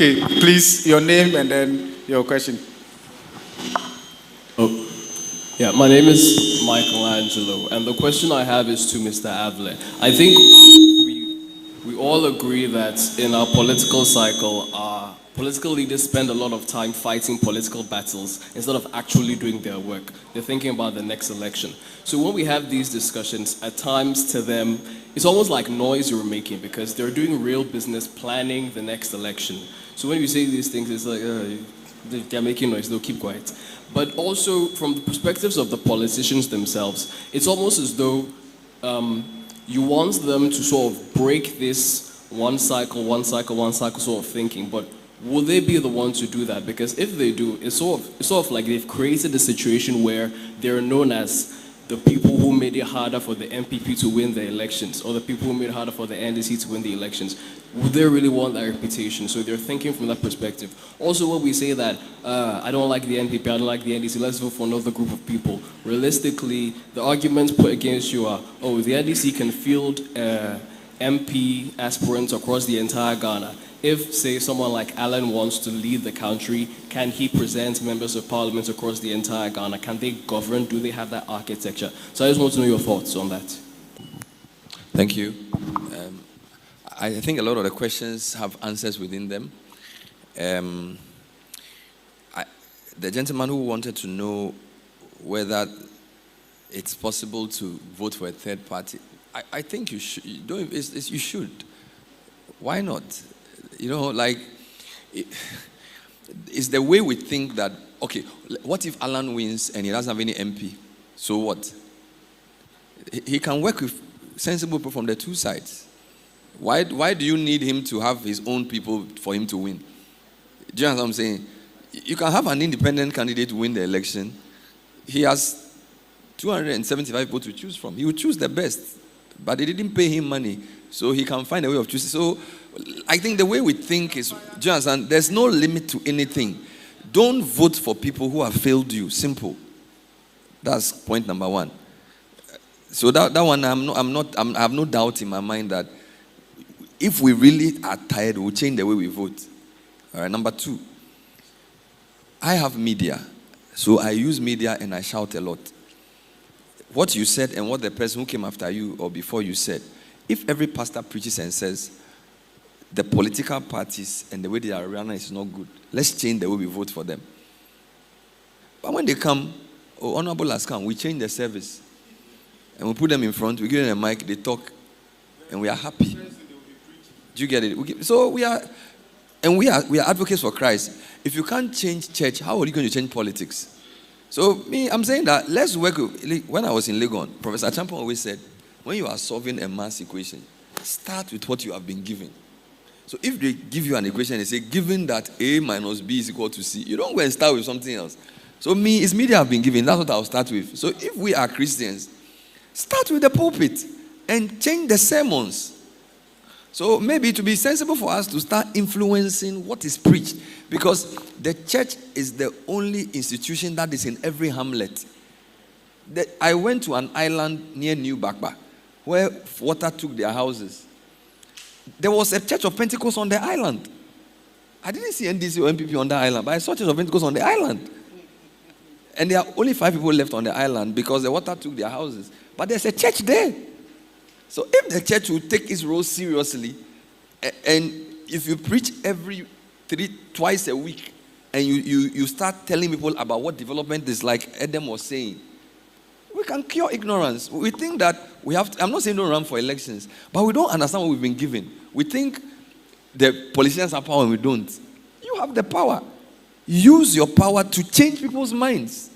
Okay, please, your name and then your question. Oh, yeah, my name is Michael-Angello, and the question I have is to Mr. Avle. I think we all agree that in our political cycle, our political leaders spend a lot of time fighting political battles instead of actually doing their work. They're thinking about the next election. So when we have these discussions, at times to them, it's almost like noise you're making because they're doing real business planning the next election. So when you say these things, it's like, they're making noise, they'll keep quiet. But also, from the perspectives of the politicians themselves, it's almost as though you want them to sort of break this one cycle sort of thinking, but will they be the ones to do that? Because if they do, it's sort of like they've created a situation where they're known as the people who made it harder for the MPP to win the elections, or the people who made it harder for the NDC to win the elections. Would they really want that reputation? So they're thinking from that perspective. Also, when we say that, I don't like the NPP, I don't like the NDC, let's vote for another group of people. Realistically, the arguments put against you are, oh, the NDC can field MP aspirants across the entire Ghana. If, say, someone like Alan wants to lead the country, can he present members of parliament across the entire Ghana? Can they govern? Do they have that architecture? So I just want to know your thoughts on that. Thank you. I think a lot of the questions have answers within them. The gentleman who wanted to know whether it's possible to vote for a third party, I think you should. You should. Why not? You know, like, it's the way we think that, okay, what if Alan wins and he doesn't have any MP? So what? He can work with sensible people from the two sides. Why do you need him to have his own people for him to win? Do you understand what I'm saying? You can have an independent candidate win the election. He has 275 people to choose from. He will choose the best. But they didn't pay him money. So he can find a way of choosing. So I think the way we think is, do you understand? There's no limit to anything. Don't vote for people who have failed you. Simple. That's point number one. So that one, I have no doubt in my mind that if we really are tired, we'll change the way we vote. All right. Number two, I have media. So I use media and I shout a lot. What you said and what the person who came after you or before you said, if every pastor preaches and says the political parties and the way they are run is not good, let's change the way we vote for them. But when they come, oh, honorable has come, we change the service. And we put them in front, we give them a mic, they talk, and we are happy. Do you get it? So we are advocates for Christ. If you can't change church, how are you going to change politics? So I'm saying that let's work. When I was in Legon, Professor Champon always said, when you are solving a math equation, start with what you have been given. So if they give you an equation and they say, given that A minus B is equal to C, you don't go and start with something else. So it's media I've been given. That's what I'll start with. So if we are Christians, start with the pulpit and change the sermons. So maybe it would be sensible for us to start influencing what is preached, because the church is the only institution that is in every hamlet. I went to an island near New Bakba where water took their houses. There was a church of Pentecost on the island. I didn't see NDC or MPP on the island, but I saw church of Pentecost on the island. And there are only 5 people left on the island because the water took their houses. But there's a church there. So if the church will take its role seriously, and if you preach twice a week, and you start telling people about what development is like, Adam was saying, we can cure ignorance. We think that we have to, I'm not saying don't run for elections, but we don't understand what we've been given. We think the politicians have power and we don't. You have the power. Use your power to change people's minds.